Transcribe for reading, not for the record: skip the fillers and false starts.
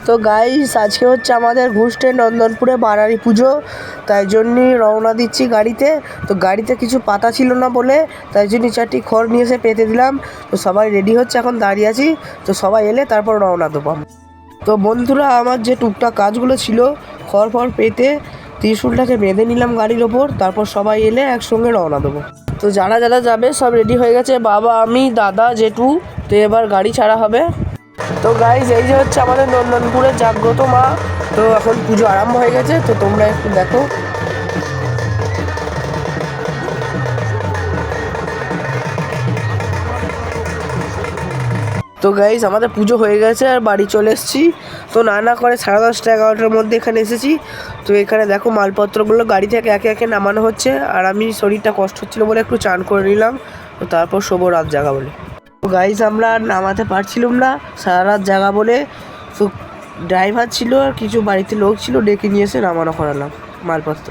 তো গাইস আজকে হচ্ছে আমাদের ঘুষটে নন্দনপুরে বারারি পুজো, তাই জন্যই রওনা দিচ্ছি গাড়িতে। তো গাড়িতে কিছু পাতা ছিল না বলে তাই জন্য চারটি খড় নিয়ে এসে পেতে দিলাম। তো সবাই রেডি হচ্ছে, এখন দাঁড়িয়ে আছি। তো সবাই এলে তারপর রওনা দেবো। তো বন্ধুরা, আমার যে টুকটাক কাজগুলো ছিল খড় পেতে ত্রিশূলটাকে বেঁধে নিলাম গাড়ির ওপর, তারপর সবাই এলে একসঙ্গে রওনা দেবো। তো যারা যারা যাবে সব রেডি হয়ে গেছে, বাবা, আমি, দাদা, জেঠু। তো এবার গাড়ি ছাড়া হবে। তো গাইজ এই যে হচ্ছে আমাদের নন্দনপুরের জাগ্রত মা। তো এখন পুজো আরম্ভ হয়ে গেছে, তো তোমরা একটু দেখো। তো গাইজ আমাদের পুজো হয়ে গেছে আর বাড়ি চলে এসেছি। তো না করে 10:30 11টার মধ্যে এখানে এসেছি। তো এখানে দেখো মালপত্রগুলো গাড়ি থেকে একে একে নামানো হচ্ছে, আর আমি শরীরটা কষ্ট হচ্ছিলো বলে একটু চান করে নিলাম। তো তারপর শোবো রাত জাগা বলে। তো গাইজ আমরা নামাতে পারছিলাম না সারা রাত জাগা বলে। তো ড্রাইভার ছিল আর কিছু বাড়িতে লোক ছিল, ডেকে নিয়ে এসে নামানো করালাম মালপত্র।